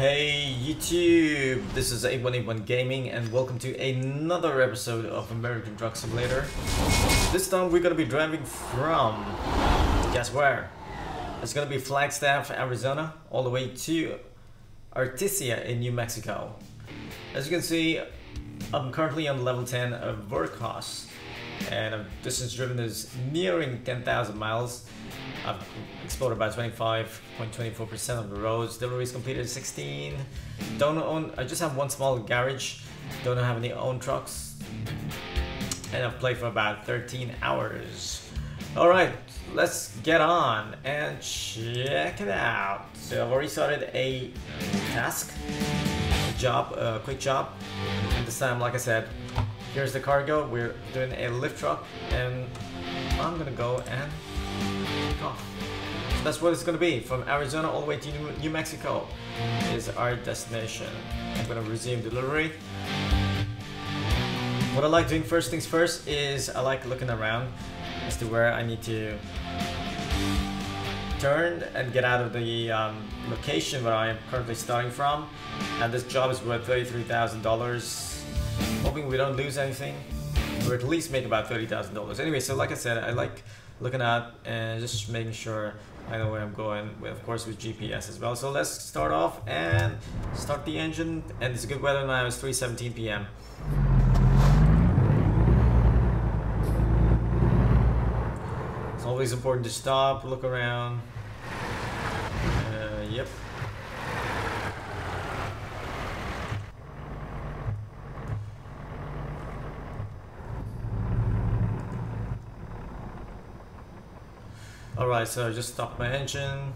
Hey YouTube, this is 8181 Gaming and welcome to another episode of American Truck Simulator. This time we're gonna be driving from, guess where? It's gonna be Flagstaff, Arizona, all the way to Artesia in New Mexico. As you can see, I'm currently on level 10 of Workhorse and distance driven is nearing 10,000 miles. I've explored about 25.24% of the roads. Deliveries completed 16. I just have one small garage. Don't have any own trucks. And I've played for about 13 hours. Alright, let's get on and check it out. So I've already started a task, a quick job. And this time, like I said, here's the cargo. We're doing a lift truck and I'm gonna go and off. So that's what it's going to be. From Arizona all the way to New Mexico is our destination. I'm going to resume delivery. What I like doing first things first is I like looking around as to where I need to turn and get out of the location where I am currently starting from. And this job is worth $33,000. Hoping we don't lose anything, or at least make about $30,000. Anyway, so like I said, I like looking at and just making sure I know where I'm going, of course with GPS as well. So let's start off and start the engine, and it's good weather now. It's 3:17 p.m. It's always important to stop, look around. Yep. Alright, so I just stopped my engine.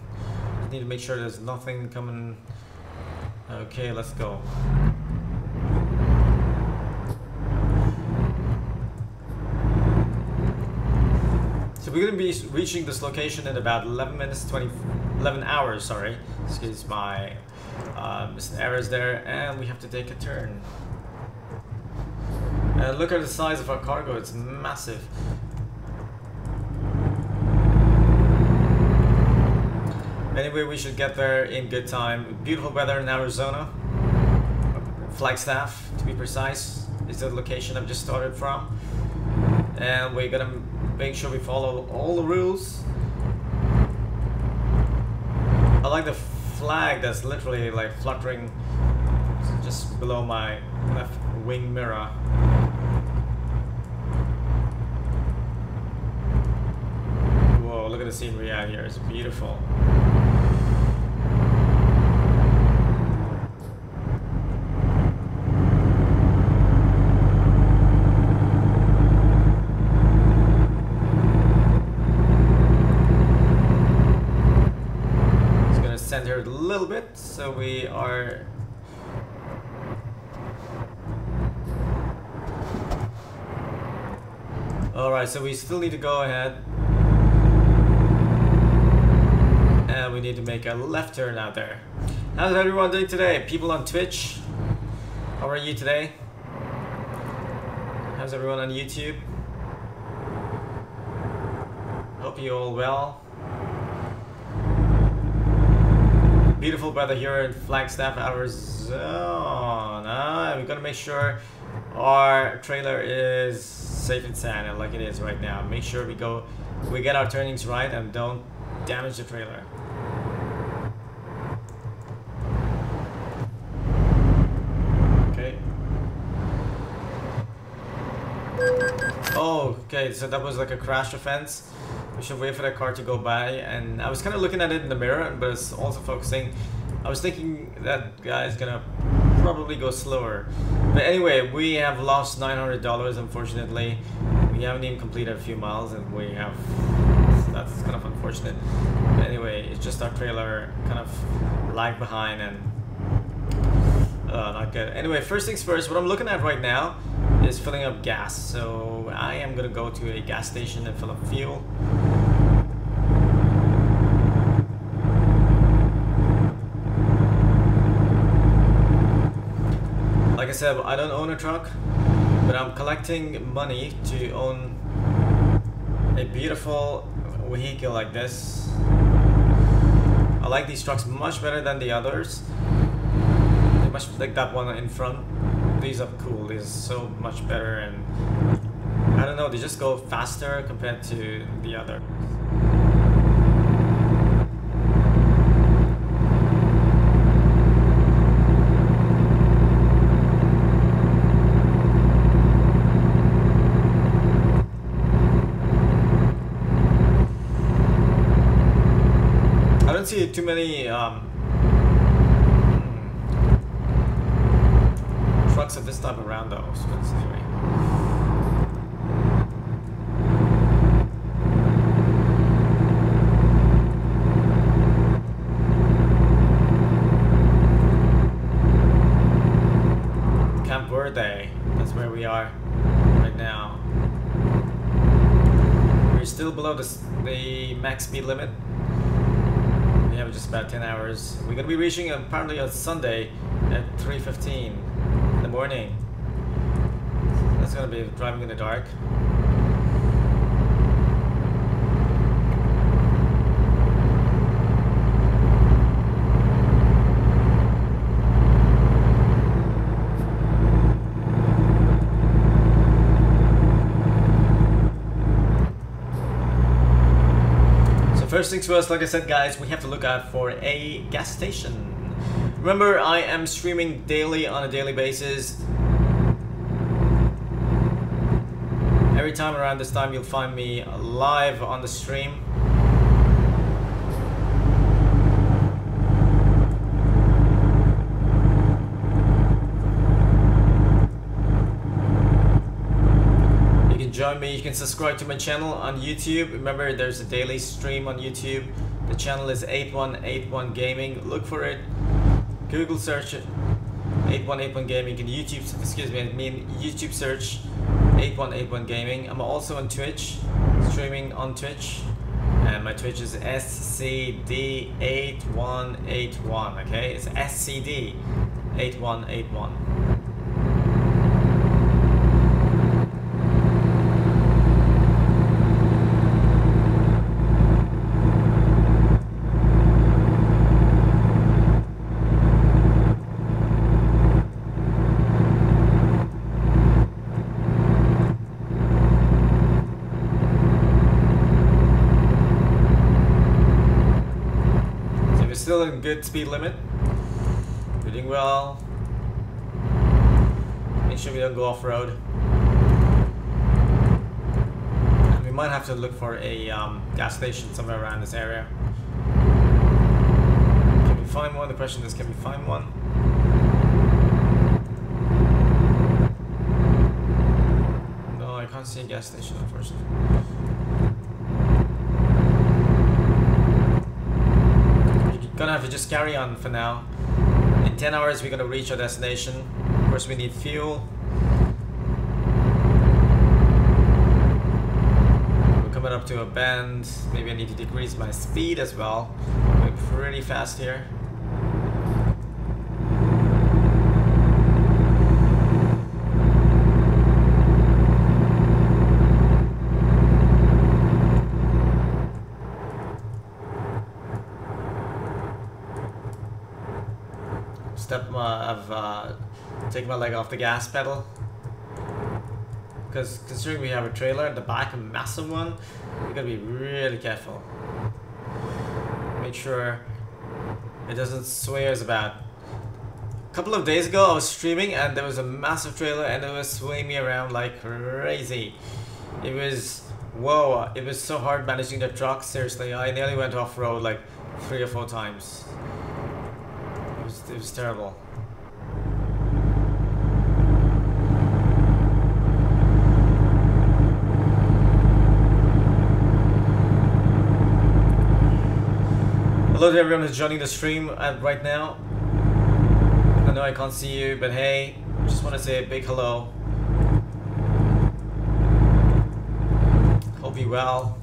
Just need to make sure there's nothing coming. Okay, let's go. So we're gonna be reaching this location in about 11 hours, sorry. Excuse my errors there, and we have to take a turn. And look at the size of our cargo, it's massive. Anyway, we should get there in good time. Beautiful weather in Arizona. Flagstaff, to be precise, is the location I've just started from. And we're gonna make sure we follow all the rules. I like the flag that's literally like fluttering just below my left wing mirror. Whoa, look at the scenery out here, it's beautiful. Here a little bit, so we are alright, so we still need to go ahead and we need to make a left turn out there. How's everyone doing today? People on Twitch, how are you today? How's everyone on YouTube? Hope you all well. Beautiful weather here in Flagstaff, Arizona. We gotta make sure our trailer is safe and sound, like it is right now. Make sure we get our turnings right and don't damage the trailer. Okay. Oh, okay. So that was like a crash offense. We should wait for that car to go by, and I was kind of looking at it in the mirror, but it's also focusing. I was thinking that guy is gonna probably go slower. But anyway, we have lost $900, unfortunately. We haven't even completed a few miles, and that's kind of unfortunate. But anyway, it's just our trailer kind of lagged behind and not good. Anyway, first things first, what I'm looking at right now is filling up gas. So I am gonna go to a gas station and fill up fuel. Like I said, I don't own a truck, but I'm collecting money to own a beautiful vehicle like this. I like these trucks much better than the others. much like that one in front. These are cool. These are so much better, and I don't know, they just go faster compared to the other. I don't see too many trucks of this type around though, so anyway. That's where we are right now. We're still below the max speed limit. We have just about 10 hours. We're gonna be reaching apparently on Sunday at 3:15 in the morning. That's gonna be driving in the dark. First things first, like I said guys, we have to look out for a gas station. Remember, I am streaming daily on a daily basis. Every time around this time you'll find me live on the stream. Join me, you can subscribe to my channel on YouTube. Remember, there's a daily stream on YouTube. The channel is 8181 Gaming. Look for it. Google search it. 8181 Gaming. You can YouTube search 8181 Gaming. I'm also on Twitch, streaming on Twitch. And my Twitch is SCD8181. Okay, it's SCD8181. Still in good speed limit. We're doing well. Make sure we don't go off road. And we might have to look for a gas station somewhere around this area. Can we find one? The question is, can we find one? No, I can't see a gas station unfortunately. Gonna have to just carry on for now. In 10 hours we're gonna reach our destination. Of course we need fuel. We're coming up to a bend. Maybe I need to decrease my speed as well. Going pretty fast here. I've taken my leg off the gas pedal because considering we have a trailer at the back, a massive one, we gotta be really careful. Make sure it doesn't sway us about. A couple of days ago I was streaming and there was a massive trailer and it was swaying me around like crazy. It was, whoa, it was so hard managing the truck, seriously. I nearly went off-road like 3 or 4 times. It was terrible. Hello to everyone who's joining the stream right now. I know I can't see you, but hey, just want to say a big hello. Hope you're well.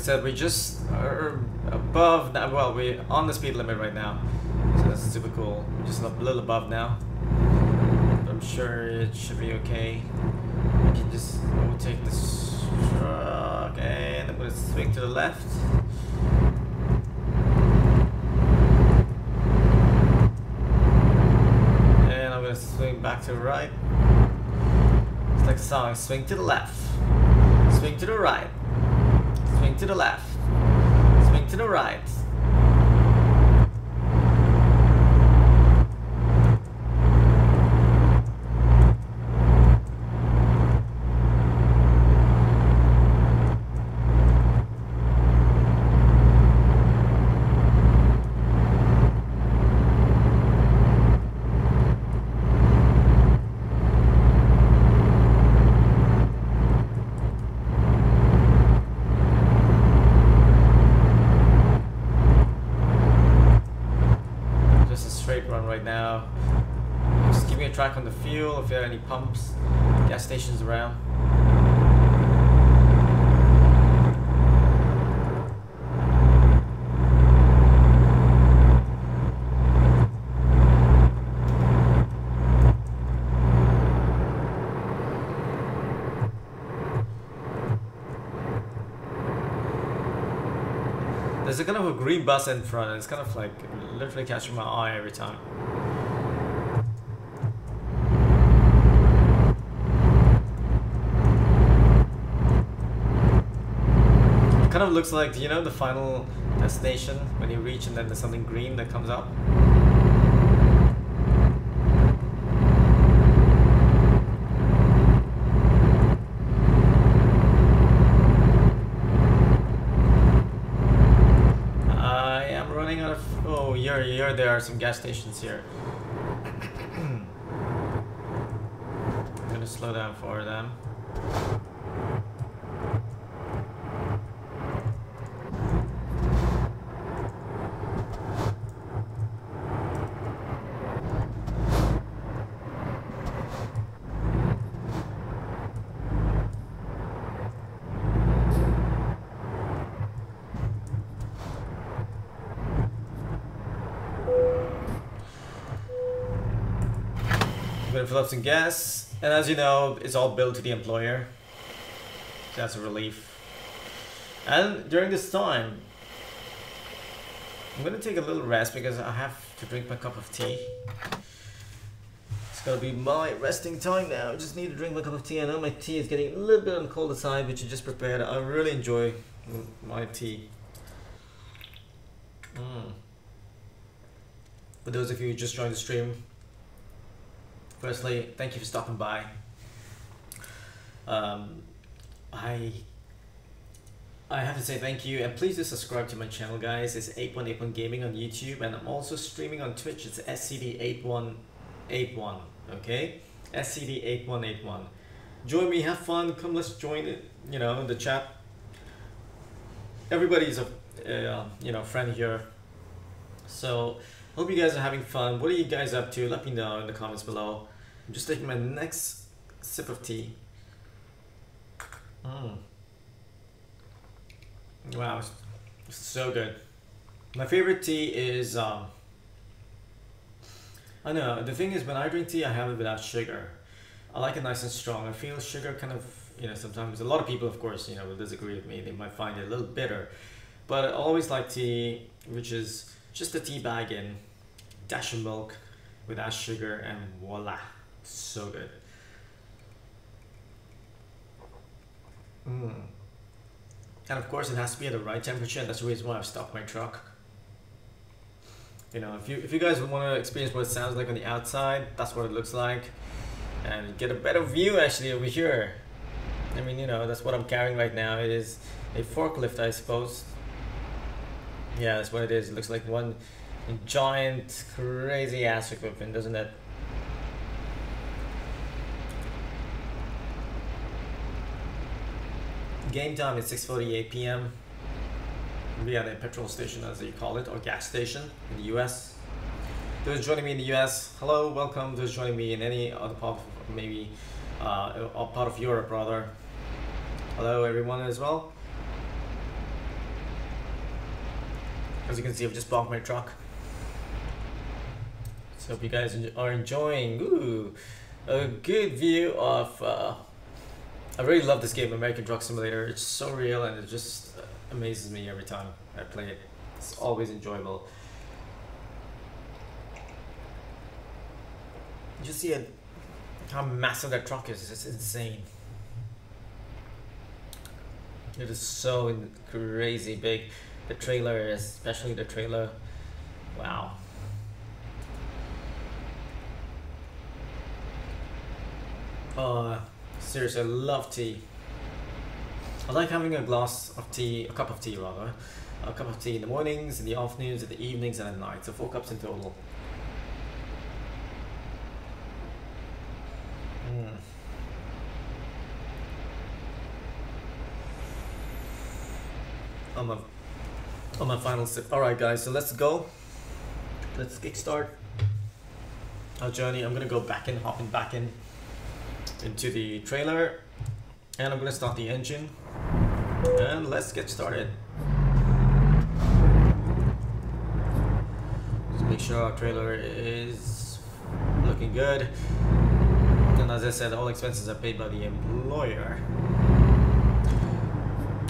said, we just are above that. Well, we're on the speed limit right now, so that's super cool. We're just a little above now, but I'm sure it should be okay. I can just overtake this truck, and I'm gonna swing to the left. And I'm gonna swing back to the right. It's like the song, swing to the left, swing to the right, swing to the left, swing to the right. Track on the fuel, if there are any pumps, gas stations around. There's a kind of a green bus in front, and it's kind of like literally catching my eye every time. Kind of looks like, you know, the final destination when you reach and then there's something green that comes up. I am running out of... Oh, here there are some gas stations here. I'm gonna slow down for them. Fill up some gas, and as you know, it's all billed to the employer. So that's a relief. And during this time, I'm gonna take a little rest because I have to drink my cup of tea. It's gonna be my resting time now. I just need to drink my cup of tea. I know my tea is getting a little bit on the colder side, which I just prepared. I really enjoy my tea. For those of you who just joined the stream, firstly, thank you for stopping by. I have to say thank you, and please do subscribe to my channel, guys. It's 8181 Gaming on YouTube, and I'm also streaming on Twitch. It's SCD8181, okay? SCD8181. Join me, have fun, come, let's join it, you know, the chat. Everybody's a you know, friend here. So hope you guys are having fun. What are you guys up to? Let me know in the comments below. I'm just taking my next sip of tea. Wow, it's so good. My favorite tea is I know, the thing is, when I drink tea, I have it without sugar. I like it nice and strong. I feel sugar kind of, you know, sometimes a lot of people, of course, you know, will disagree with me. They might find it a little bitter, but I always like tea which is just a tea bag in, dash of milk without sugar, and voila, so good. And of course it has to be at the right temperature, and that's the reason why I've stopped my truck. You know, if you guys want to experience what it sounds like on the outside, that's what it looks like, and get a better view actually over here. I mean, you know, that's what I'm carrying right now. It is a forklift, I suppose. Yeah, that's what it is. It looks like one giant crazy ass equipment, doesn't it? Game time is 6:48 p.m. We are at a petrol station, as you call it, or gas station in the US. Those joining me in the US, hello, welcome. Those joining me in any other part of, maybe part of Europe rather, hello everyone as well. As you can see, I've just parked my truck. So hope you guys are enjoying a good view of I really love this game, American Truck Simulator. It's so real and it just amazes me every time I play it. It's always enjoyable. You see how massive that truck is. It's insane. It is so crazy big. The trailer, especially the trailer. Wow. Seriously, I love tea. I like having a glass of tea, a cup of tea rather. A cup of tea in the mornings, in the afternoons, in the evenings, and at night. So 4 cups in total. On my final sip. Alright guys, so let's go. Let's kickstart our journey. I'm gonna go hopping back into the trailer, and I'm gonna start the engine, and let's get started. Just make sure our trailer is looking good, and as I said, all expenses are paid by the employer.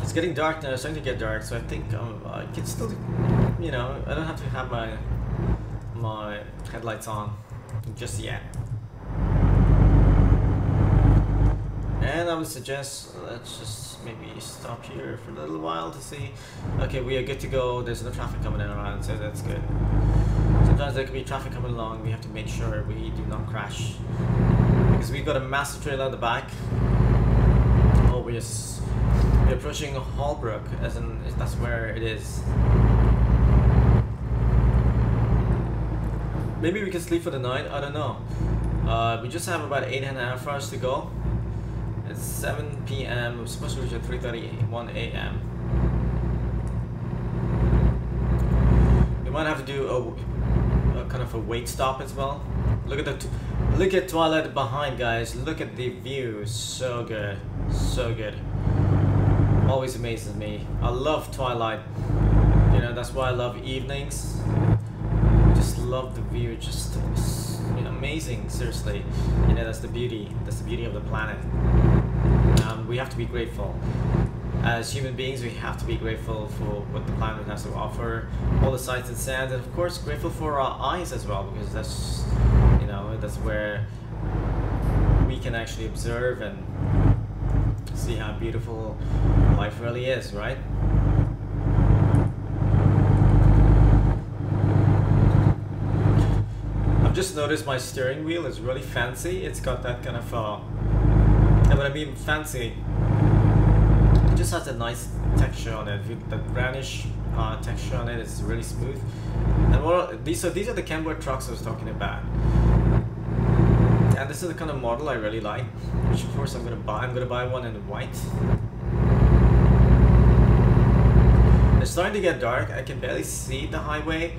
It's getting dark now, it's starting to get dark, so I think I can still, you know, I don't have to have my headlights on just yet. And I would suggest let's just maybe stop here for a little while to see. Okay, we are good to go. There's no traffic coming in around, so that's good. Sometimes there can be traffic coming along. We have to make sure we do not crash because we've got a massive trailer at the back. Oh, we're approaching Holbrook, as in that's where it is. Maybe we can sleep for the night. I don't know. We just have about 8.5 hours to go. It's 7 p.m. We're supposed to reach at 3:31 a.m. We might have to do a kind of a wait stop as well. Look at Twilight behind, guys. Look at the view. So good, so good. Always amazes me. I love Twilight. You know, that's why I love evenings. Just love the view. Just amazing. Seriously, you know, that's the beauty. That's the beauty of the planet. We have to be grateful. As human beings, we have to be grateful for what the planet has to offer, all the sights and sounds, and of course grateful for our eyes as well, because that's, you know, that's where we can actually observe and see how beautiful life really is, right? I've just noticed my steering wheel is really fancy. It's got that kind of and when I mean fancy, it just has a nice texture on it. The brownish texture on it is really smooth. And these are the Kenworth trucks I was talking about. And this is the kind of model I really like, which of course I'm gonna buy. I'm gonna buy one in white. It's starting to get dark. I can barely see the highway,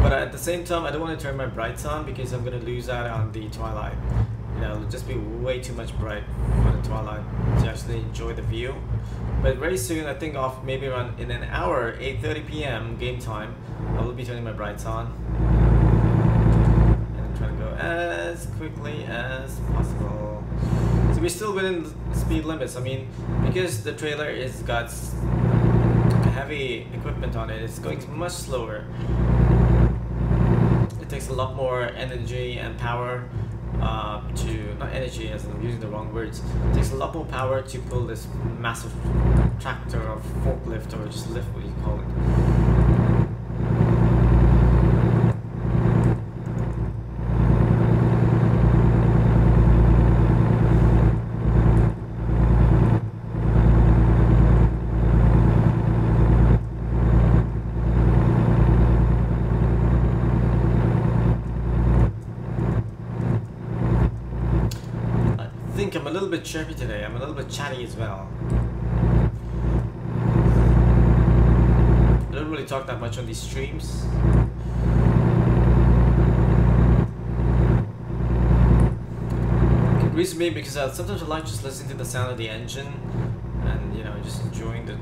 but at the same time, I don't want to turn my brights on because I'm gonna lose out on the twilight. You know, it'll just be way too much bright for the twilight to actually enjoy the view. But very soon, I think maybe around in an hour, 8:30 p.m. game time, I will be turning my brights on. And I'm trying to go as quickly as possible. So we're still within speed limits. I mean, because the trailer is got heavy equipment on it, it's going much slower. It takes a lot more energy and power not energy, as I'm using the wrong words. It takes a lot more power to pull this massive tractor or forklift or just lift, what you call it. I'm a little bit chirpy today. I'm a little bit chatty as well. I don't really talk that much on these streams. It grieves me because sometimes I like just listening to the sound of the engine and, you know, just enjoying the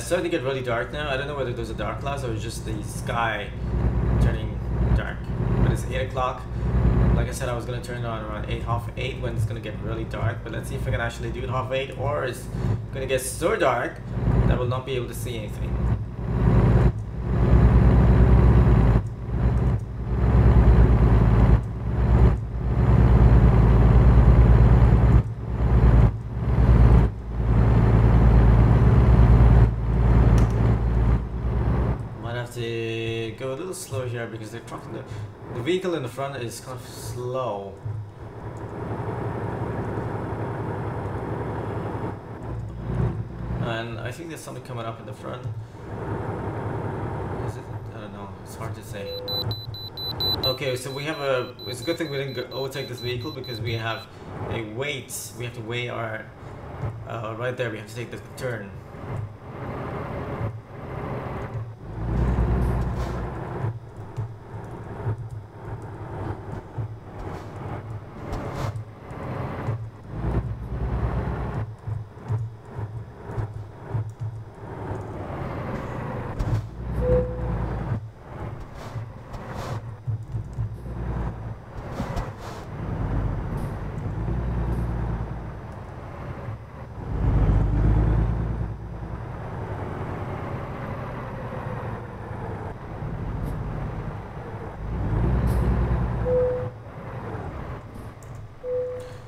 it's starting to get really dark now. I don't know whether those are dark clouds or just the sky turning dark. But it's 8 o'clock. Like I said, I was going to turn it on around 8, half 8 when it's going to get really dark. But let's see if I can actually do it half 8, or it's going to get so dark that I will not be able to see anything. To go a little slow here because the truck, the vehicle in the front is kind of slow. And I think there's something coming up in the front. Is it? I don't know. It's hard to say. Okay, so we have a. It's a good thing we didn't overtake this vehicle because we have a weight. We have to weigh our. Right there, we have to take the turn.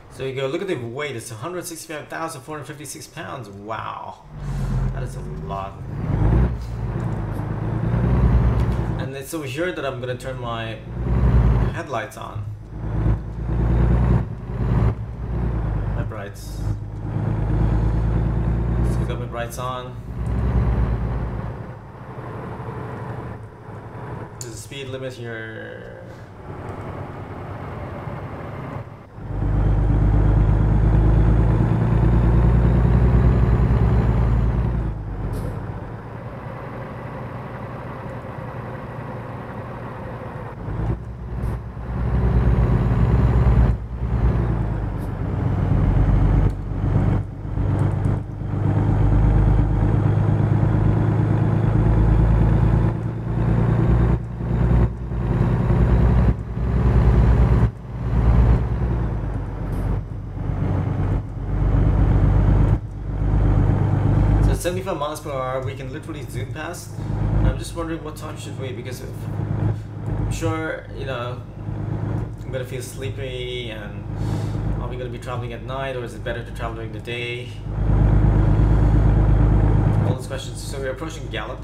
So you go, look at the weight, it's 165,456 pounds. Wow, that is a lot. And it's over here that I'm gonna turn my headlights on. My brights. So I got my brights on. There's a speed limit here. So 75 miles per hour, we can literally zoom past. And I'm just wondering what time should we, because I'm sure, you know, I'm gonna feel sleepy, and are we gonna be traveling at night, or is it better to travel during the day? All those questions. So we're approaching Gallup.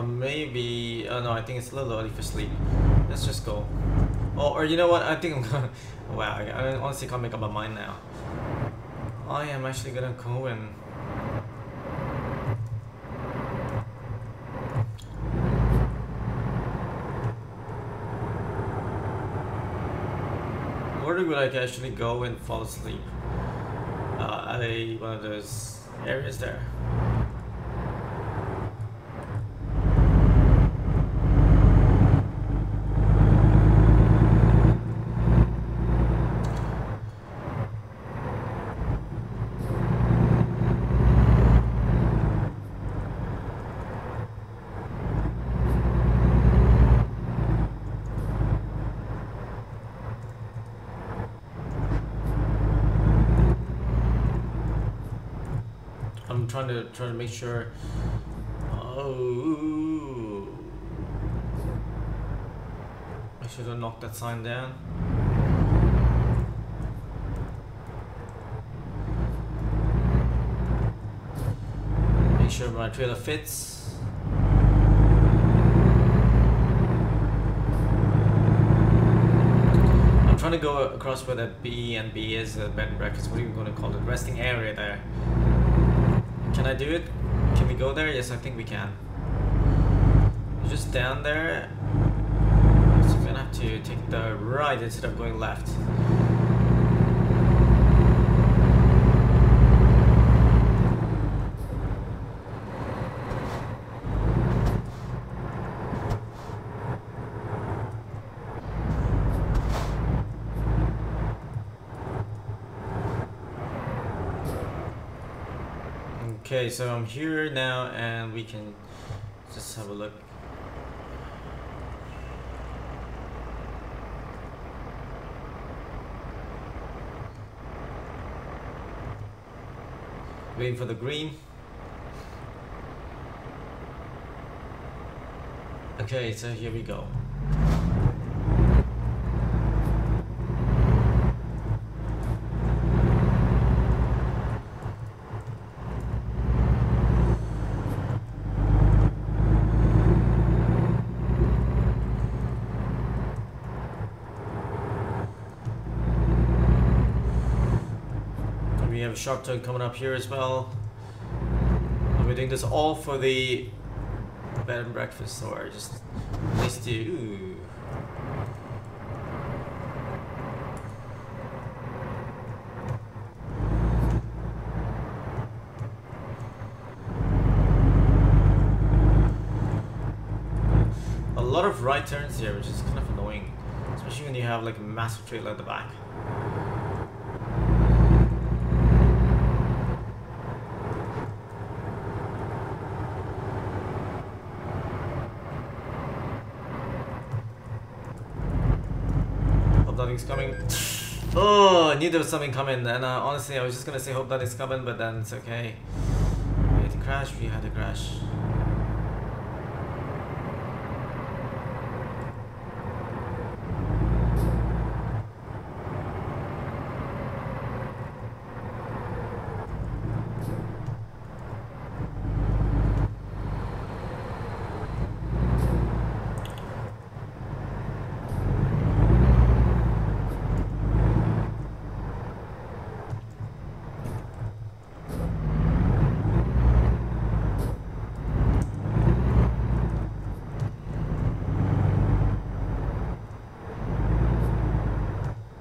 Maybe, oh no, I think it's a little early for sleep. Let's just go. Oh, or you know what, I think I'm gonna, wow, I honestly can't make up my mind now. I am actually gonna go and where would I actually go and fall asleep? At one of those areas there. I'm trying to make sure. Oh, I should have knocked that sign down. Make sure my trailer fits. I'm trying to go across where that B and B is, the bed and breakfast. What are you going to call it? Resting area there. Can I do it? Can we go there? Yes, I think we can. Just down there. So I'm gonna have to take the right instead of going left. Okay, so I'm here now and we can just have a look. Waiting for the green. Okay, so here we go. We have a sharp turn coming up here as well. And we're doing this all for the bed and breakfast, or just at least to. Ooh. A lot of right turns here, which is kind of annoying, especially when you have like a massive trailer at the back. Nothing's coming. Oh, I knew there was something coming, and honestly I was just gonna say hope that it's coming, but then it's okay. We had to crash, we had to crash.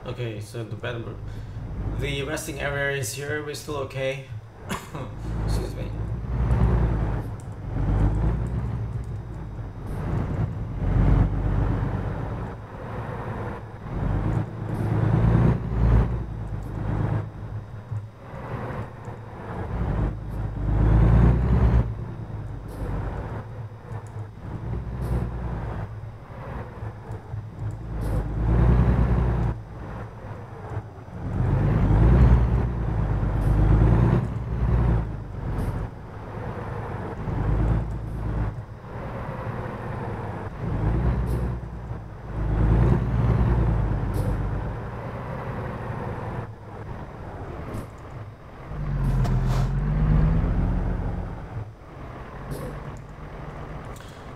Okay, so the resting area is here. We're still okay. Excuse me.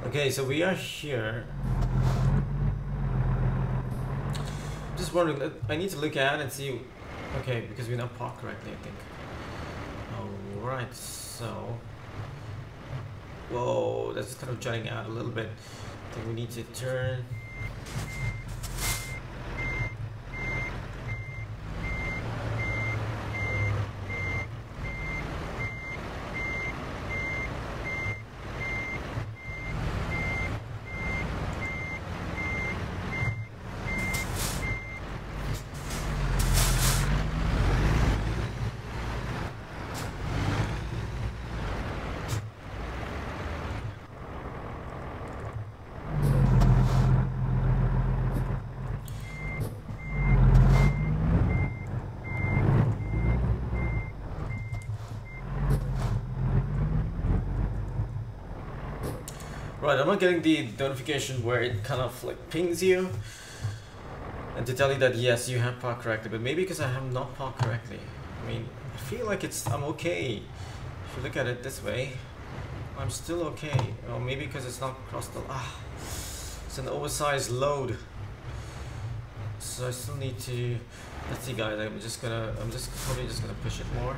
Okay, so we are here. Just wondering, I need to look at and see. Okay, because we're not parked correctly, I think. Alright, so. Whoa, that's kind of jutting out a little bit. I think we need to turn. Right, I'm not getting the notification where it kind of like pings you and to tell you that yes, you have parked correctly, but maybe because I have not parked correctly. I mean, I feel like I'm okay. If you look at it this way, I'm still okay. Or maybe because it's not crossed the it's an oversized load. So I still need to, let's see guys, I'm probably just gonna push it more.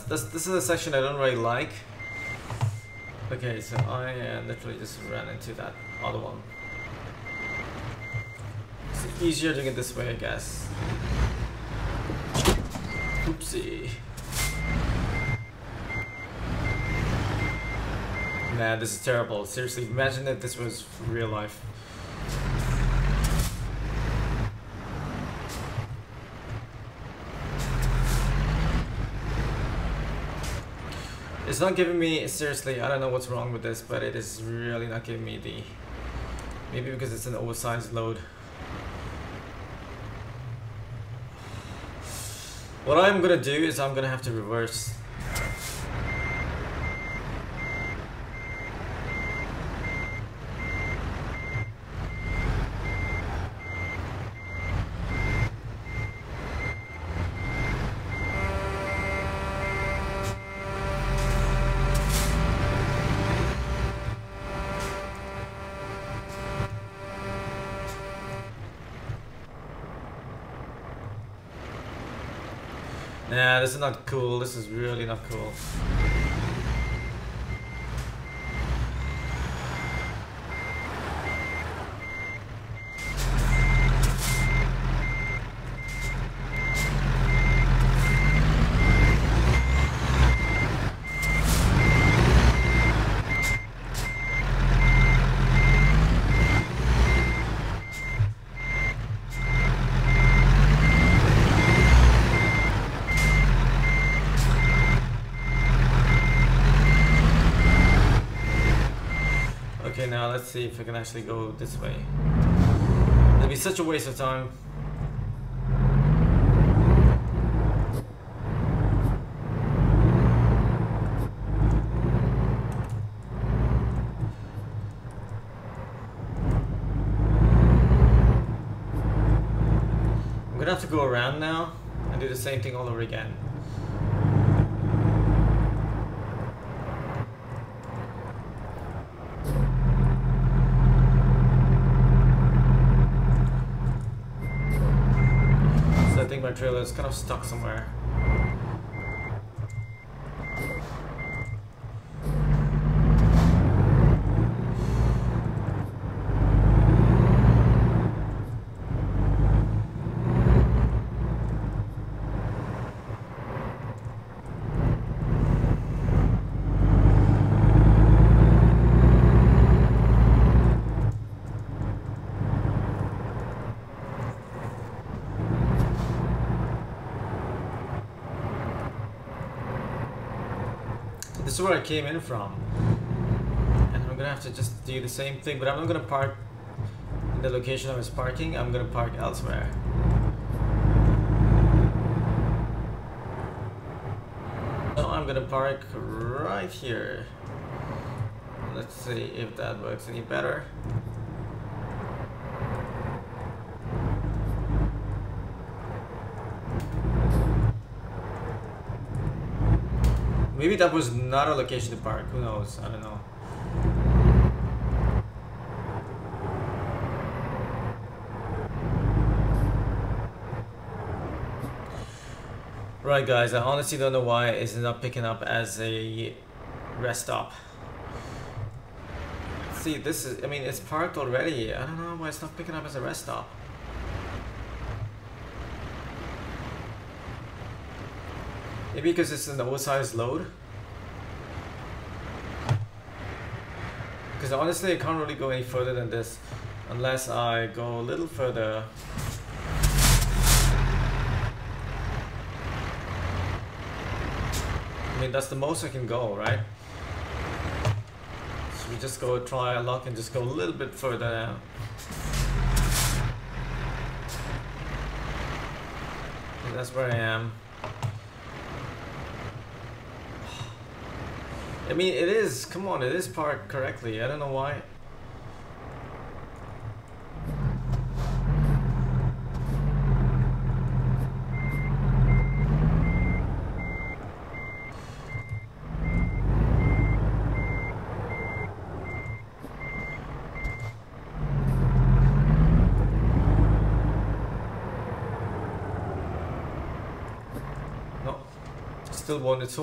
This is a section I don't really like. Okay, so I literally just ran into that other one. It's easier to get this way, I guess. Oopsie. Nah, this is terrible. Seriously, imagine if this was real life. It's not giving me, seriously, I don't know what's wrong with this, but it is really not giving me the... Maybe because it's an oversized load. What I'm gonna do is I'm gonna have to reverse. Nah, this is not cool. This is really not cool. Okay, now let's see if I can actually go this way. It'll be such a waste of time. I'm gonna have to go around now and do the same thing all over again. My trailer is kind of stuck somewhere. This is where I came in from, and I'm gonna have to just do the same thing, but I'm not gonna park in the location I was parking. I'm gonna park elsewhere. So I'm gonna park right here. Let's see if that works any better. Maybe that was not a location to park, who knows, I don't know. Right guys, I honestly don't know why it's not picking up as a rest stop. See, this is, I mean, it's parked already. I don't know why it's not picking up as a rest stop. Maybe because it's an oversized load? Because honestly I can't really go any further than this unless I go a little further. I mean, that's the most I can go, right? So we just go try our luck and just go a little bit further now. And that's where I am. I mean, it is, come on, it is parked correctly. I don't know why. No, still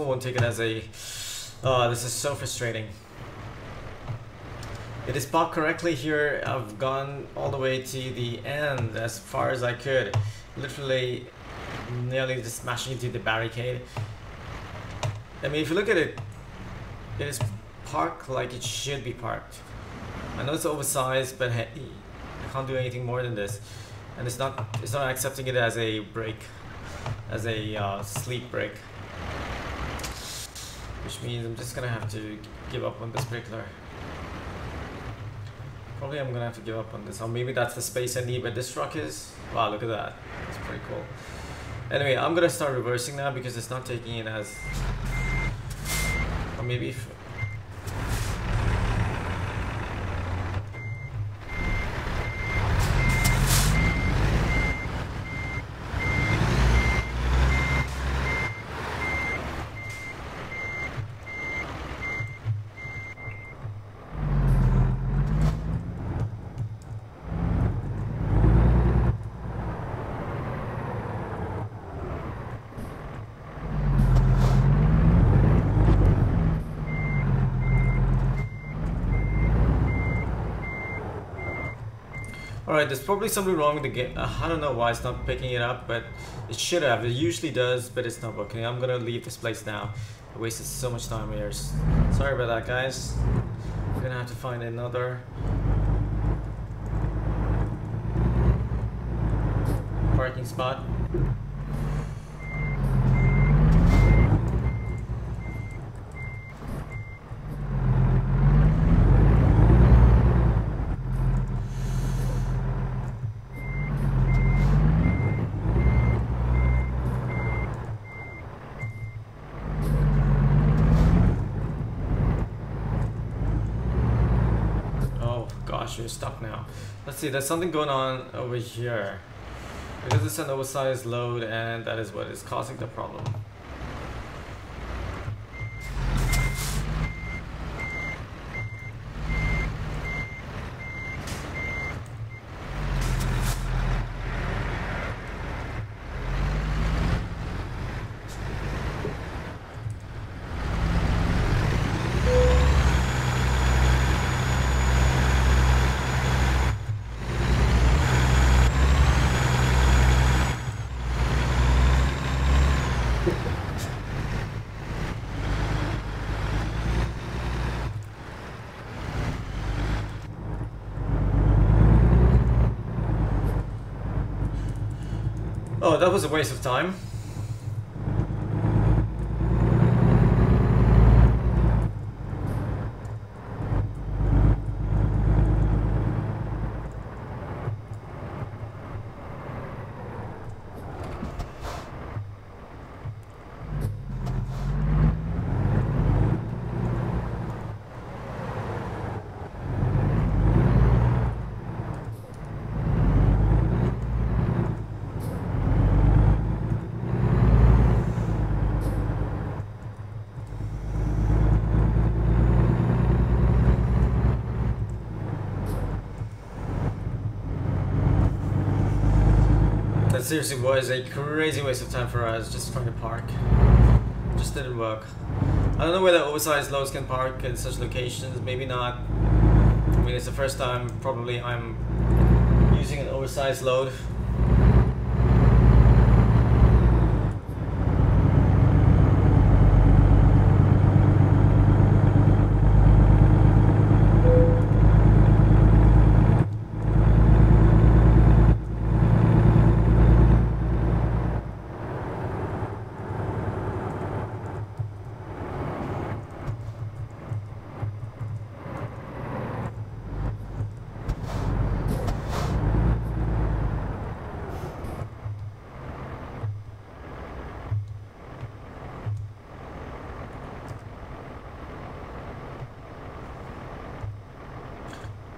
won't take it as a... Oh, this is so frustrating. It is parked correctly here. I've gone all the way to the end as far as I could. Literally nearly just smashing into the barricade. I mean, if you look at it, it is parked like it should be parked. I know it's oversized, but hey, I can't do anything more than this. And it's not accepting it as a break, as a sleep break. Which means I'm just gonna have to give up on this particular. Probably I'm gonna have to give up on this. Or maybe that's the space I need, but this truck is. Wow, look at that. That's pretty cool. Anyway, I'm gonna start reversing now because it's not taking it as. Or maybe if. Alright, there's probably something wrong with the game. I don't know why it's not picking it up, but it should have. It usually does, but it's not working. I'm gonna leave this place now. I wasted so much time here. Sorry about that, guys. I'm gonna have to find another parking spot. You're stuck now. Let's see, there's something going on over here. Because it's an oversized load and that is what is causing the problem. Oh, that was a waste of time. Seriously was a crazy waste of time for us just trying to park. Just didn't work. I don't know whether oversized loads can park in such locations, maybe not. I mean, it's the first time probably I'm using an oversized load.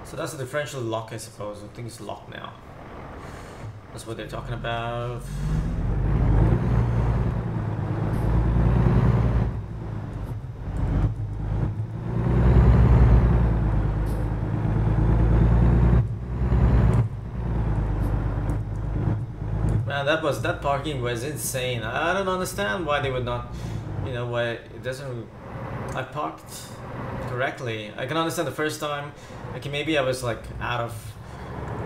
So that's the differential lock, I suppose. I think it's locked now. That's what they're talking about. Man, that parking was insane. I don't understand why they would not, you know, why it doesn't. I parked correctly. I can understand the first time, okay, maybe I was like out of,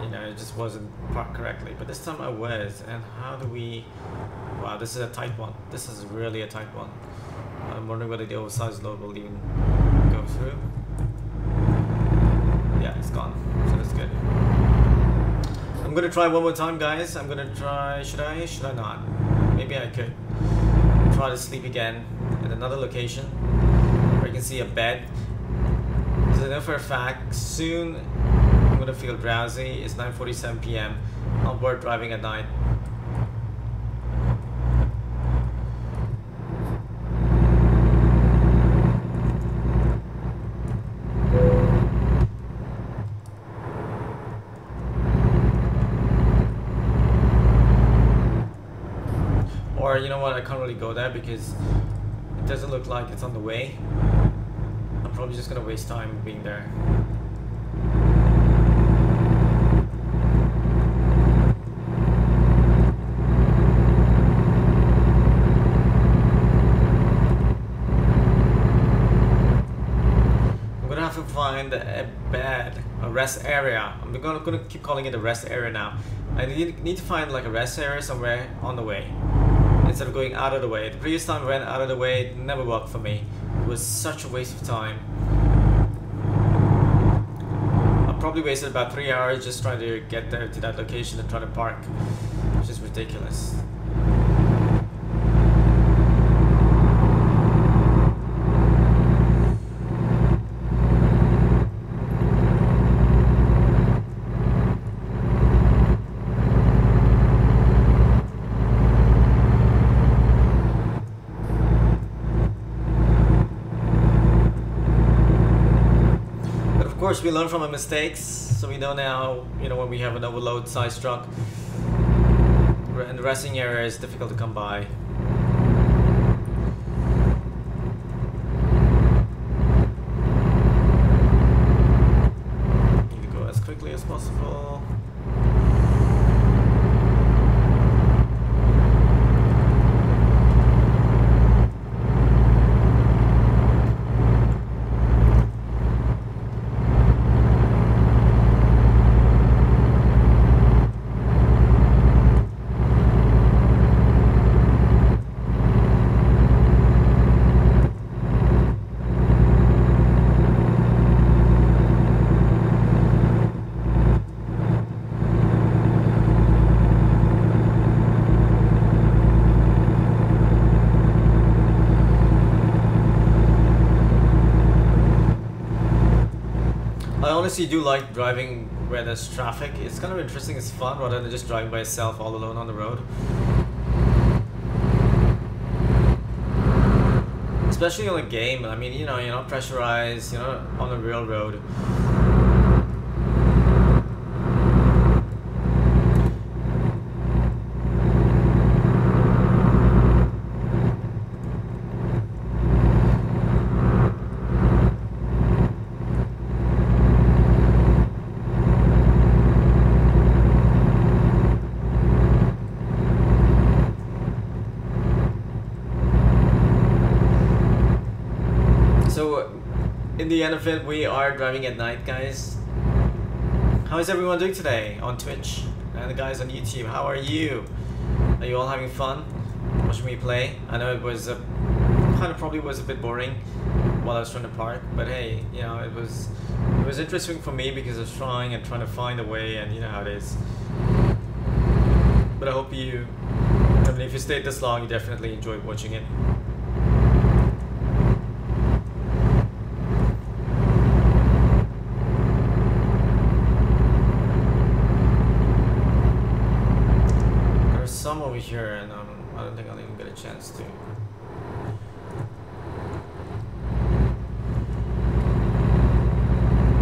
you know, it just wasn't parked correctly. But this time I was, and how do we, wow, this is a tight one. This is really a tight one. I'm wondering whether the oversized load will even go through. Yeah, it's gone, so that's good. I'm gonna try one more time, guys. I'm gonna try, should I not? Maybe I could try to sleep again at another location where you can see a bed. Because I know for a fact, soon I'm gonna feel drowsy. It's 9:47 p.m. I'm bored driving at night. Or you know what, I can't really go there because it doesn't look like it's on the way. I'm probably just gonna waste time being there. I'm gonna have to find a bed, a rest area. I'm gonna keep calling it a rest area now. I need to find like a rest area somewhere on the way, instead of going out of the way. The previous time I went out of the way, it never worked for me. It was such a waste of time. I probably wasted about 3 hours just trying to get there to that location and try to park, which is ridiculous. Of course, we learn from our mistakes, so we know now, you know, when we have an overload size truck and the resting area is difficult to come by. Need to go as quickly as possible. I honestly do like driving where there's traffic. It's kind of interesting, it's fun rather than just driving by yourself all alone on the road. Especially on a game, I mean, you know, you're not pressurized, you're not on a real road. In the end of it, we are driving at night, guys. How is everyone doing today on Twitch? And the guys on YouTube, how are you? Are you all having fun watching me play? I know it was probably was a bit boring while I was trying to park, but hey, you know, it was interesting for me because I was trying to find a way, and you know how it is. But I hope you, I mean, if you stayed this long, you definitely enjoyed watching it. Some over here, and I don't think I'll even get a chance to.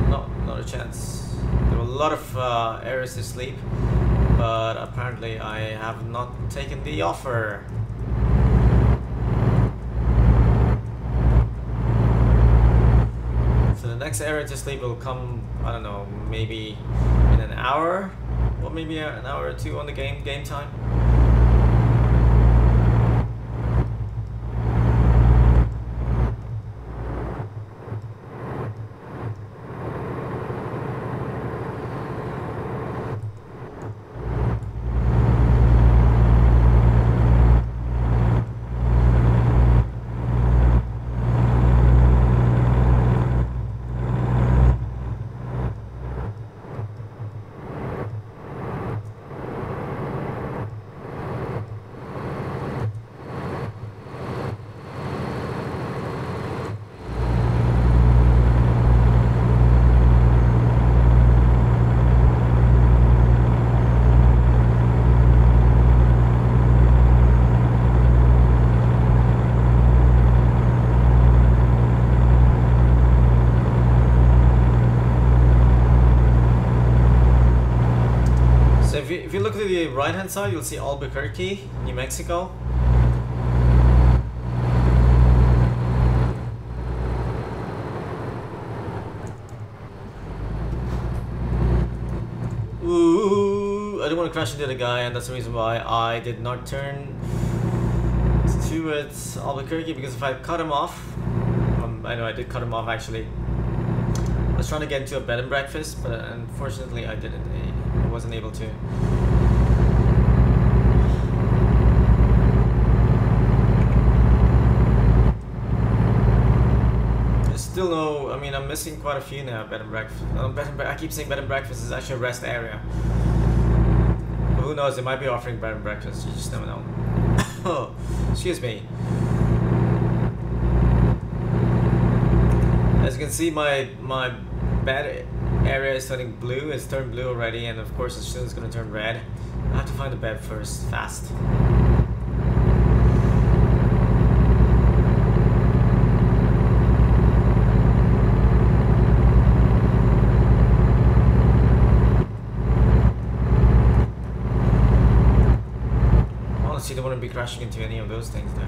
No, not a chance. There were a lot of areas to sleep, but apparently I have not taken the offer. So the next area to sleep will come, I don't know, maybe in an hour, or maybe an hour or two on the game time. right hand side, you'll see Albuquerque, New Mexico. Ooh, I don't want to crash into the guy, and that's the reason why I did not turn towards Albuquerque, because if I cut him off, I know I did cut him off actually. I was trying to get into a bed and breakfast, but unfortunately I didn't. I wasn't able to. There's still no. I mean, I'm missing quite a few now. Bed and breakfast. I keep saying bed and breakfast is actually a rest area. But who knows? They might be offering bed and breakfast. You just never know. Oh, excuse me. As you can see, my bed area is turning blue. It's turned blue already, and of course, as soon as it's gonna turn red, I have to find a bed first, fast. Honestly, don't want to be crashing into any of those things there.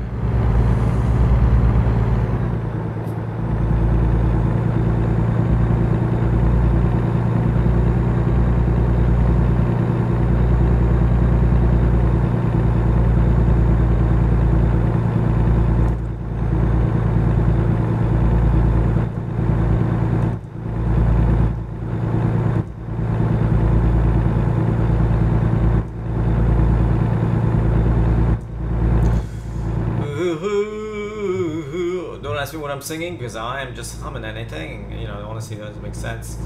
Don't ask me what I'm singing, because I am just humming anything. You know, honestly, it doesn't make sense.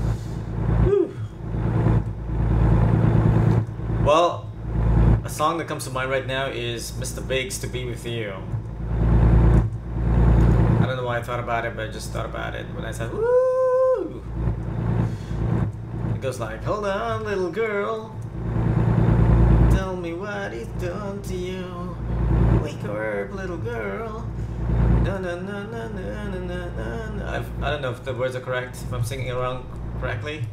Whew. Well, a song that comes to mind right now is Mr. Big's To Be With You. I don't know why I thought about it, but I just thought about it when I said, woo! It goes like, hold on, little girl. Tell me what he's done to you. Wake her up, little girl. No, no, no, no, no, no, no, no. I don't know if the words are correct, if I'm singing it wrong correctly.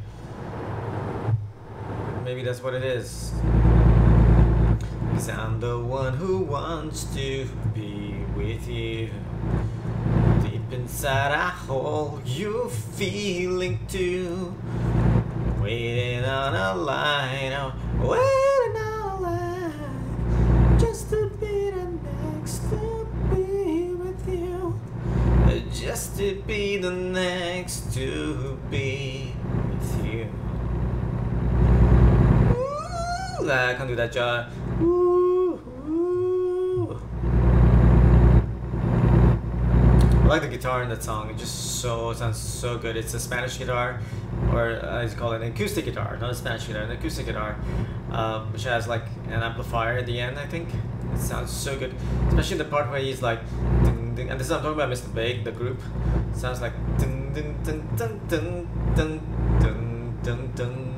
Maybe that's what it is. 'Cause I'm the one who wants to be with you. Deep inside I hold you feeling too. Waiting on a line, oh, waiting on a line. Just to be the next to be with you. Just to be the next to be with you. Ooh, I can't do that, John. Ooh, ooh. I like the guitar in that song. It just sounds so good. It's a Spanish guitar, or as you call it, an acoustic guitar, not a Spanish guitar, an acoustic guitar, which has like an amplifier at the end. I think it sounds so good, especially the part where he's like, ding, ding, and this is I'm talking about Mr. Big, the group. It sounds like ding, ding, ding, ding, ding, ding, ding, ding, ding.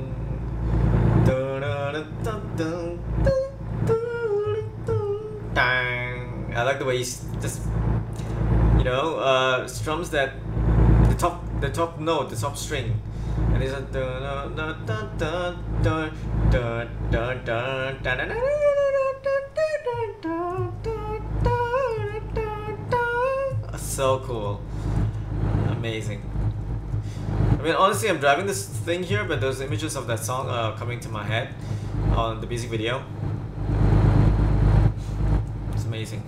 I like the way he's just, you know, strums that the top note, the top string, and it's a so cool, amazing. I mean, honestly, I'm driving this thing here, but those images of that song are coming to my head on the music video. It's amazing.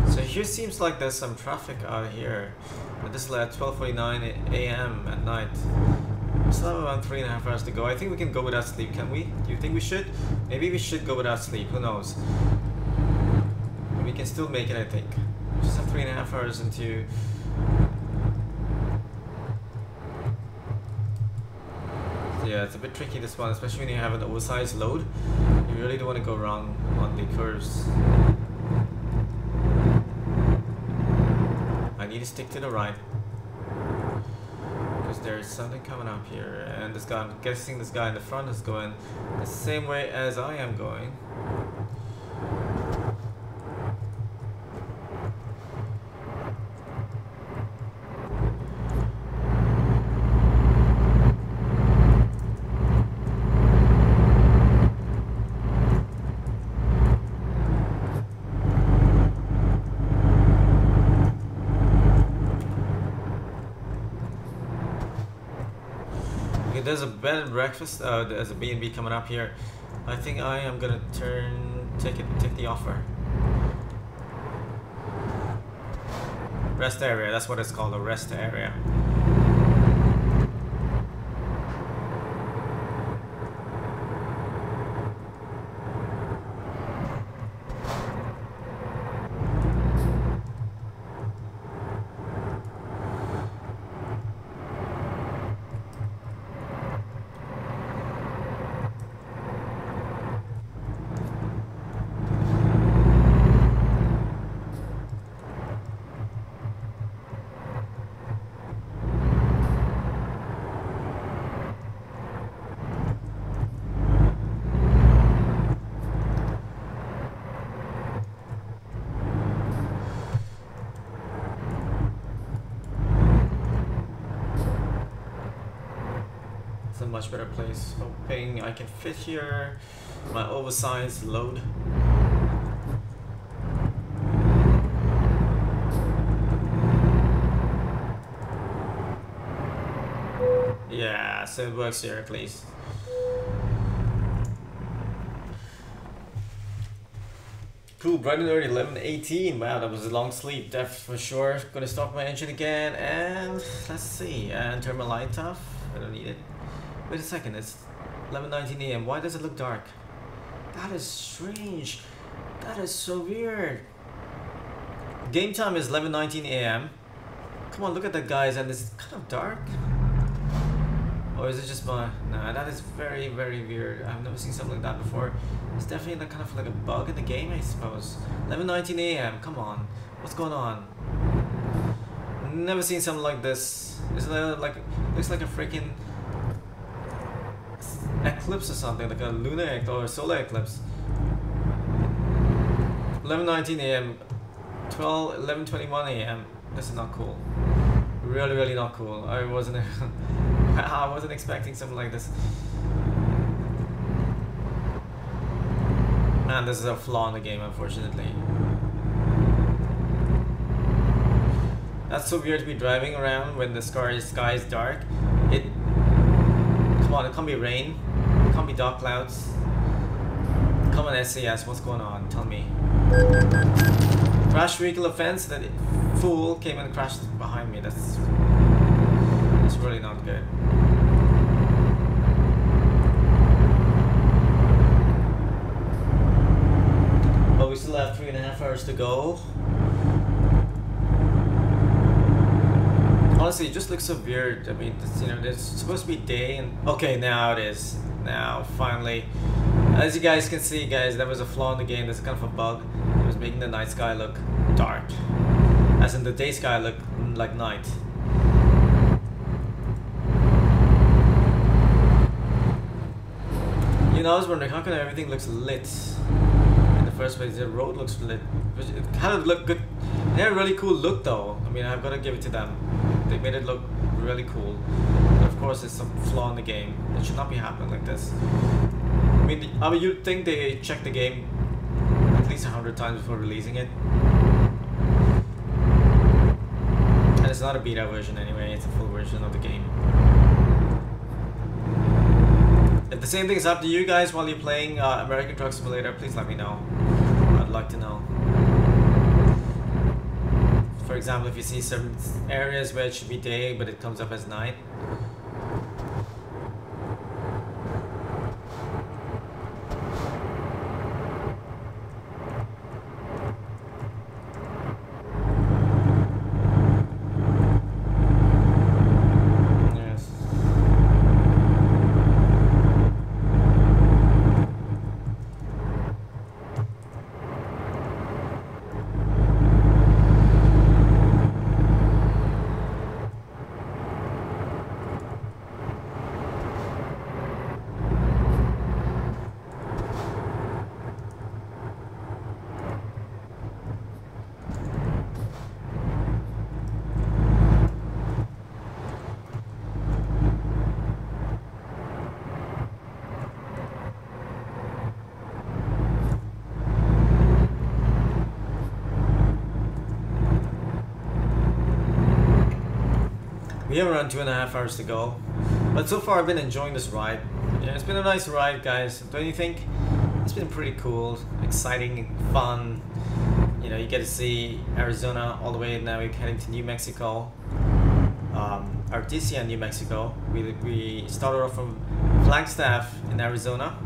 So here seems like there's some traffic out here, but this is at 12:49 a.m. at night. We still have around 3.5 hours to go. I think we can go without sleep, can we? Do you think we should? Maybe we should go without sleep, who knows? We can still make it, I think. Just have 3.5 hours into. So yeah, it's a bit tricky this one, especially when you have an oversized load. You really don't want to go wrong on the curves. I need to stick to the right, because there's something coming up here, and this guy, I'm guessing this guy in the front is going the same way as I am going. there's a bed and breakfast. There's a B&B coming up here. I think I am gonna take the offer. Rest area. That's what it's called, a rest area. A much better place. Hoping I can fit here. My oversized load. Yeah, so it works here at least. Cool, bright and early, 11:18. Wow, that was a long sleep, def for sure. Gonna start my engine again, and let's see. And turn my light off. I don't need it. Wait a second, it's 11:19 AM. Why does it look dark? That is strange. That is so weird. Game time is 11:19 AM. Come on, look at that, guys, and it's kind of dark. Or is it just my... Nah, that is very, very weird. I've never seen something like that before. It's definitely kind of like a bug in the game, I suppose. 11:19 AM, come on. What's going on? Never seen something like this. It's like, looks like a freaking eclipse or something, like a lunar or solar eclipse. 11:19 AM, 11:21 AM. This is not cool. Really, really not cool. I wasn't expecting something like this. Man, this is a flaw in the game, unfortunately. That's so weird to be driving around when the sky is dark. Come on, it can't be rain. It can't be dark clouds. Come on, SAS, what's going on? Tell me. Crash vehicle offense. That fool came and crashed behind me. That's really not good. But we still have 3.5 hours to go. Honestly, it just looks so weird. I mean, you know, there's supposed to be day and... Okay, now it is. Now, finally. As you guys can see, guys, there was a flaw in the game. There's kind of a bug. It was making the night sky look dark. As in the day sky look like night. You know, I was wondering, how come everything looks lit in the first place? The road looks lit. It kind of looked good. They had a really cool look, though. I mean, I've got to give it to them. They made it look really cool. But of course, there's some flaw in the game. It should not be happening like this. I mean, you'd think they checked the game at least 100 times before releasing it. And it's not a beta version anyway, it's a full version of the game. If the same thing is up to you guys while you're playing American Truck Simulator, please let me know. I'd like to know. For example, if you see some areas where it should be day but it comes up as night. We have around 2.5 hours to go. But so far I've been enjoying this ride. Yeah, it's been a nice ride, guys. Don't you think? It's been pretty cool, exciting, fun. You know, you get to see Arizona all the way. Now we're heading to New Mexico, Artesia, New Mexico. We started off from Flagstaff in Arizona.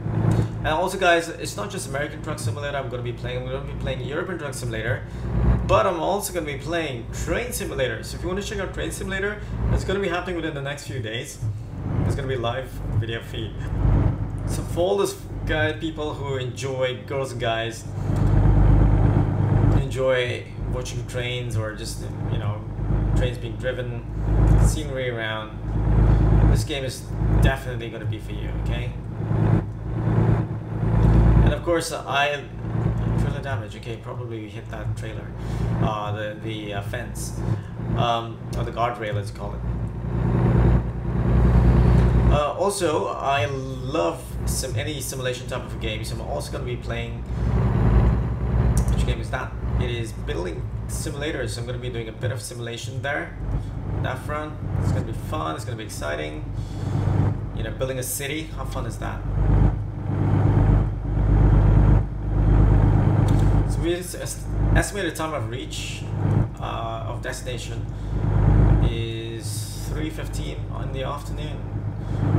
And also, guys, it's not just American Truck Simulator I'm going to be playing. I'm going to be playing European Truck Simulator, but I'm also going to be playing Train Simulator. So if you want to check out Train Simulator, it's going to be happening within the next few days. It's going to be live video feed. So for all those people who enjoy, girls and guys, enjoy watching trains or just, you know, trains being driven, scenery around, this game is definitely going to be for you, okay? And of course, trailer damage. Okay, probably we hit that trailer, the fence, or the guardrail, as you call it. Also, I love any simulation type of a game, so I'm also going to be playing. Which game is that? It is Building Simulator, so I'm going to be doing a bit of simulation there. That front, it's going to be fun. It's going to be exciting. You know, building a city. How fun is that? So we estimated time of reach of destination is 3:15 in the afternoon.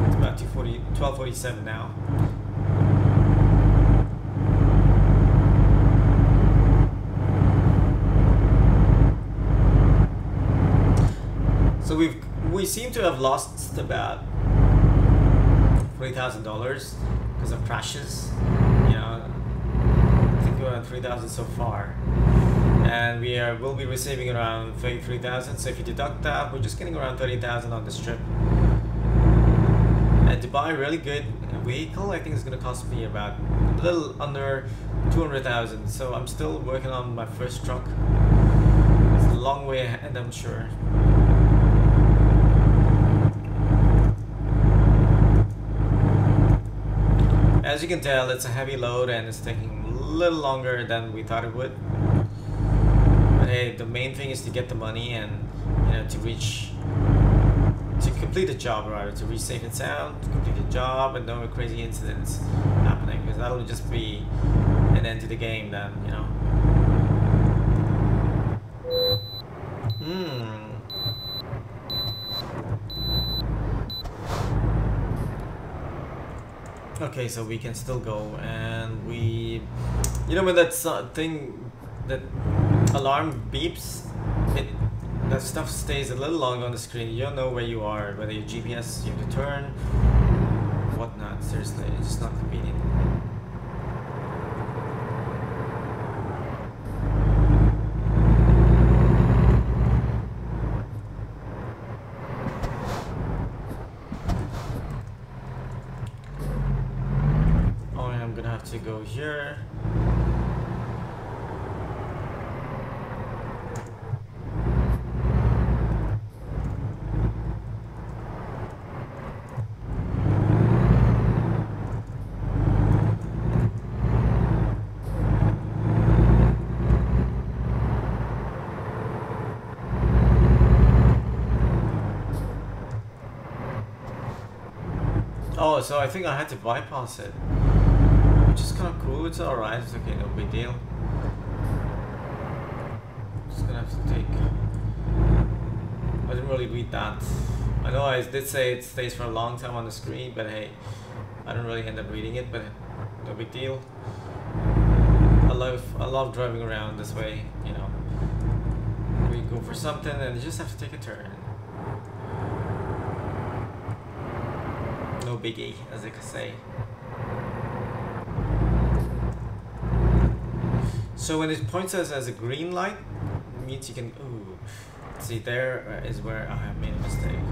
It's about 12:47 now. So we seem to have lost about $40,000 because of crashes. You know, I think we're at 3,000 so far, and will be receiving around 33,000. So if you deduct that, we're just getting around 30,000 on this trip. And to buy a really good vehicle, I think it's going to cost me about a little under 200,000. So I'm still working on my first truck. It's a long way ahead, I'm sure. As you can tell, it's a heavy load and it's taking a little longer than we thought it would. But hey, the main thing is to get the money and, you know, to complete the job, rather, to reach safe and sound, to complete the job and no crazy incidents happening, because that'll just be an end to the game then, you know. Okay, so we can still go, and we, you know, when that thing, that alarm beeps, that stuff stays a little longer on the screen. You don't know where you are, whether your GPS, you have to turn, whatnot. Seriously, it's just not convenient. Oh, and I'm gonna have to go here. Oh, so I think I had to bypass it, which is kind of cool. It's alright, it's okay, no big deal. Just gonna have to take... I didn't really read that. I know I did say it stays for a long time on the screen, but hey, I don't really end up reading it, but no big deal. I love driving around this way, you know. We go for something and you just have to take a turn. No biggie, as they could say. So when it points us as a green light, it means you can... Ooh, see, there is where I have made a mistake.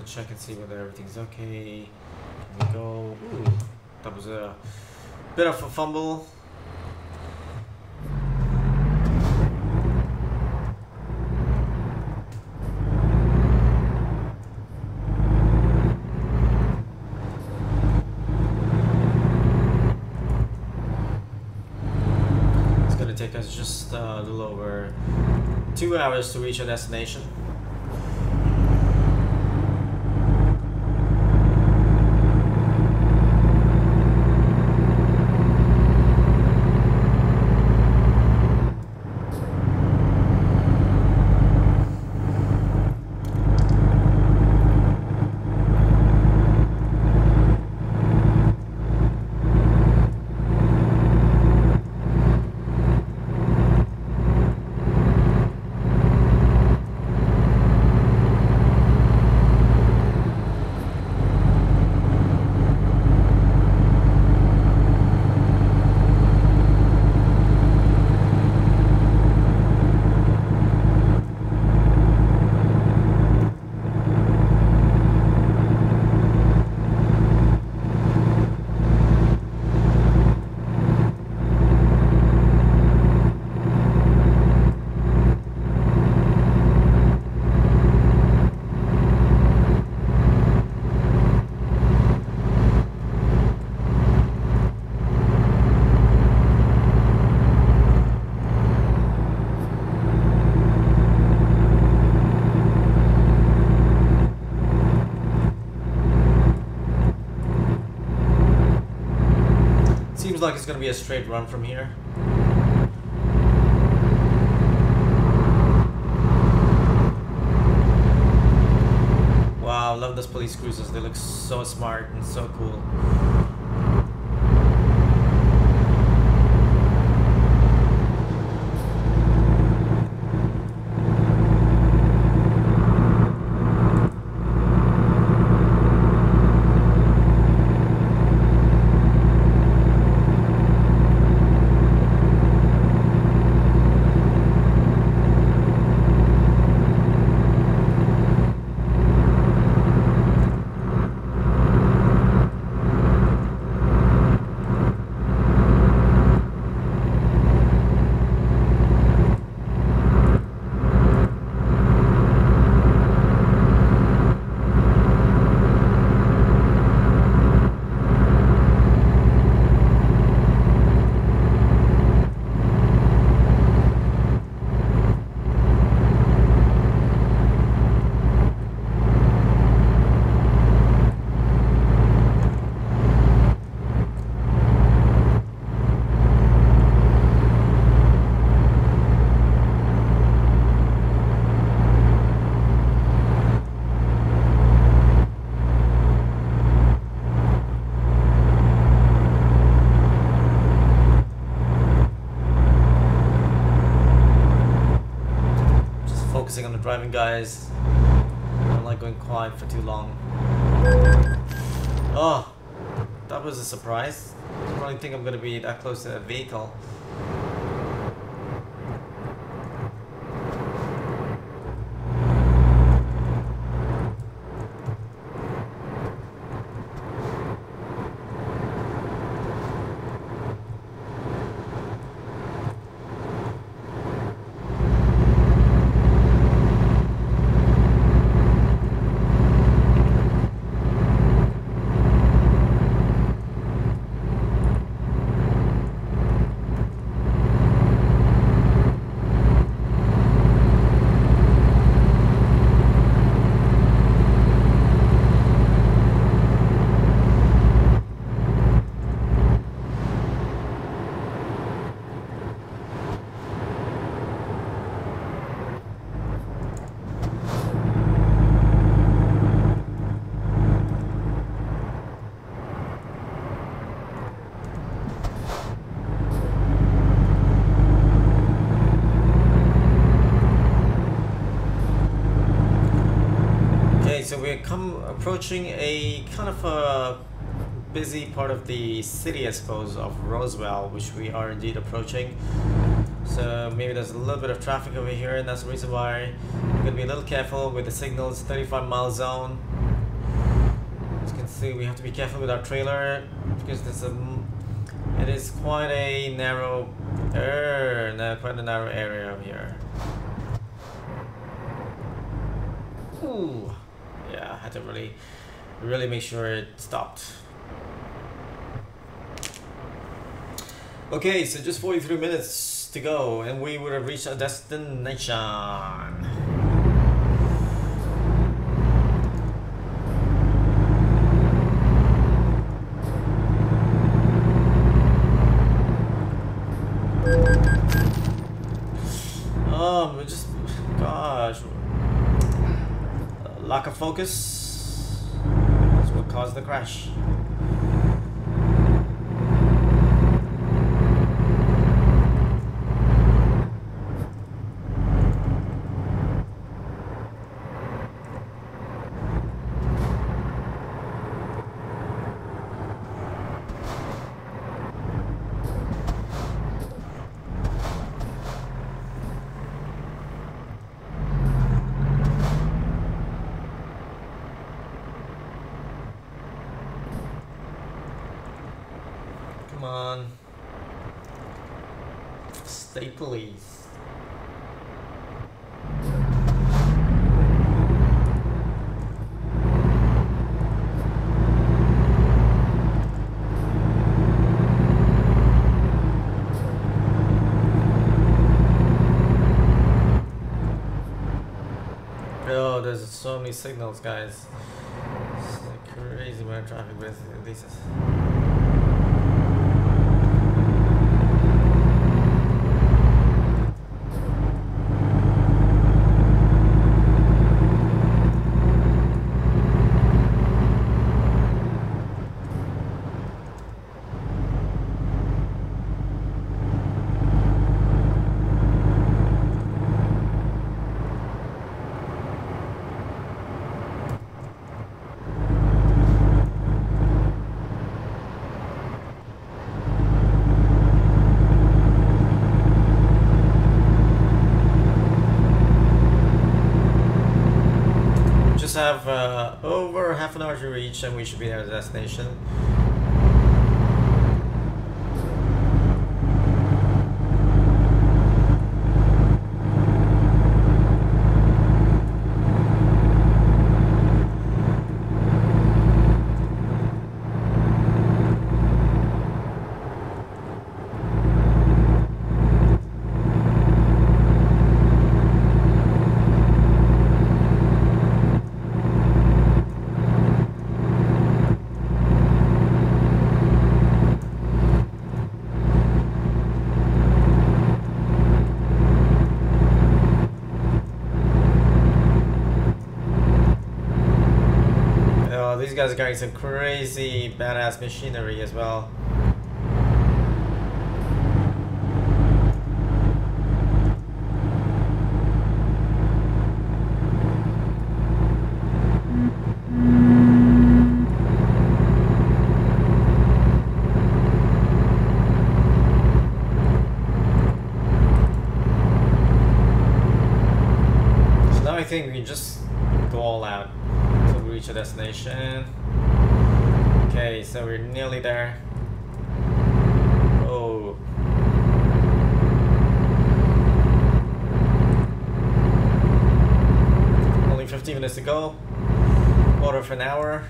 Check and see whether everything's okay. Can we go? Ooh, that was a bit of a fumble. because it's just a little over 2 hours to reach our destination. Seems like it's gonna be a straight run from here. Wow, love those police cruisers. They look so smart and so cool. On the driving, guys. I don't like going quiet for too long. Oh, that was a surprise. I didn't really think I'm gonna be that close to a vehicle. So we're approaching a kind of a busy part of the city, I suppose, of Roswell, which we are indeed approaching. So maybe there's a little bit of traffic over here, and that's the reason why we're going to be a little careful with the signals. 35-mile zone. As you can see, we have to be careful with our trailer because it is quite a narrow area over here. Ooh. Yeah, I had to really make sure it stopped. Okay, so just 43 minutes to go, and we would have reached our destination. Gosh, lack of focus is what caused the crash. Come on. Stay police. Oh, there's so many signals, guys. It's like crazy amount of traffic with these. Have over half an hour to reach, and we should be at the destination. These guys are carrying some crazy badass machinery as well. So now I think we can just go all out. Reach a destination. Okay, so we're nearly there. Oh. Only 15 minutes to go. Quarter of an hour.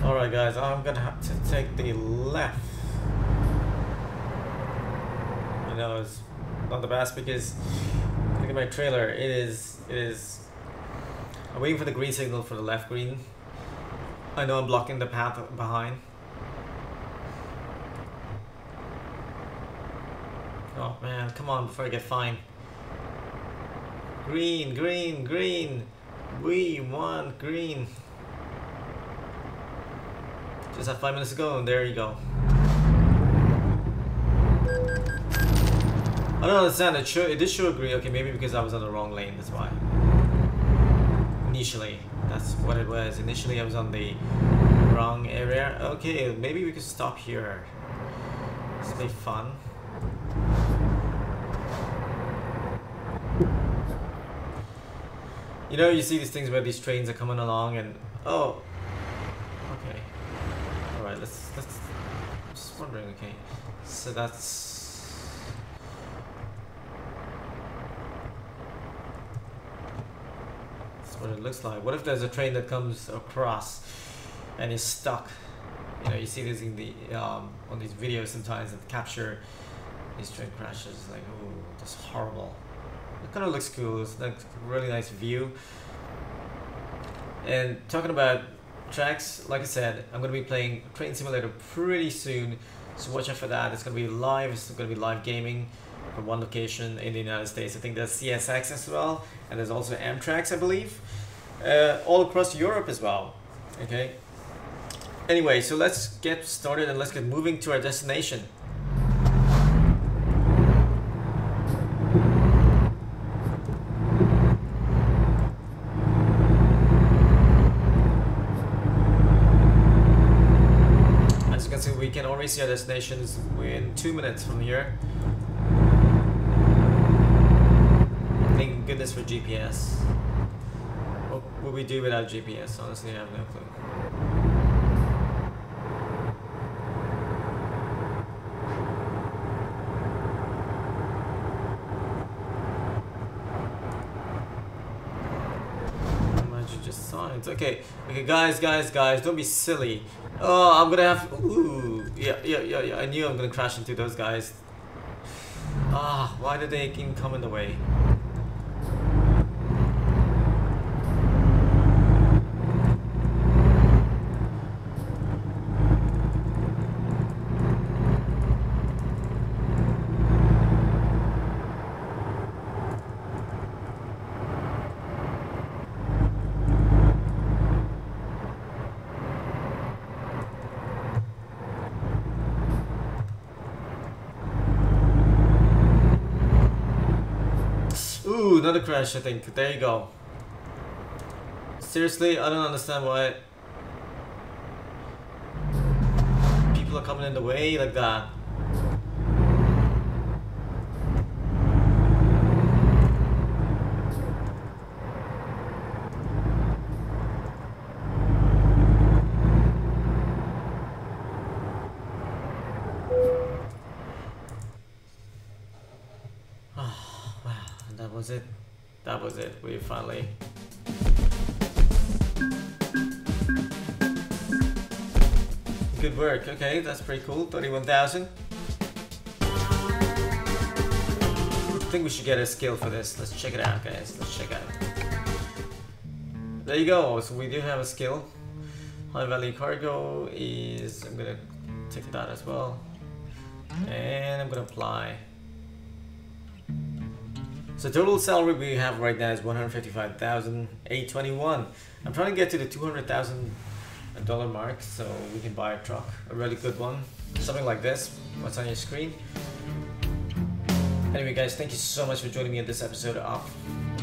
Alright guys, I'm gonna have to take the left. You know, it's not the best because look at my trailer, it is I'm waiting for the green signal for the left green. I know I'm blocking the path behind. Oh man, come on before I get fined. Green, green, green. We want green. Just have 5 minutes to go, and there you go. I don't understand. It did show green. Okay, maybe because I was on the wrong lane. That's why. Initially, that's what it was. Initially I was on the wrong area. Okay, maybe we could stop here. This will be fun. You know, you see these things where these trains are coming along and oh, okay, all right. Let's. I'm just wondering. Okay, so that's what it looks like. What if there's a train that comes across and is stuck? You know, you see this in the on these videos sometimes that capture these train crashes. Like, oh, that's horrible. It kind of looks cool. It's like a really nice view. And talking about tracks, like I said, I'm going to be playing Train Simulator pretty soon. So watch out for that. It's going to be live. It's going to be live gaming from one location in the United States. I think there's CSX as well. And there's also Amtrak, I believe. All across Europe as well. Okay. Anyway, so let's get started and let's get moving to our destination. We can already see our destinations in 2 minutes from here. Thank goodness for GPS. What would we do without GPS? Honestly, I have no clue. Imagine just signs. Okay, guys, don't be silly. Oh, I'm gonna have. Ooh, yeah. I knew I'm gonna crash into those guys. Ah, why did they even come in the way? Ooh, another crash, I think. There you go. Seriously, I don't understand why people are coming in the way like that. That was it. We finally. Good work. Okay, that's pretty cool. 31,000. I think we should get a skill for this. Let's check it out, guys. Let's check it out. There you go. So we do have a skill. High value cargo is. I'm gonna take that as well, and I'm gonna apply. So total salary we have right now is 155,821. I'm trying to get to the $200,000 mark so we can buy a truck, a really good one, something like this. What's on your screen? Anyway, guys, thank you so much for joining me in this episode of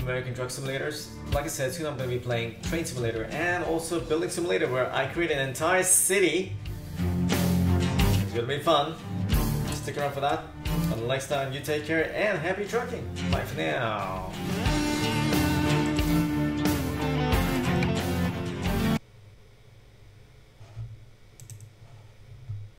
American Truck Simulators. Like I said, soon I'm going to be playing Train Simulator and also Building Simulator, where I create an entire city. It's going to be fun. Stick around for that. Until next time, you take care and happy trucking. Bye for now.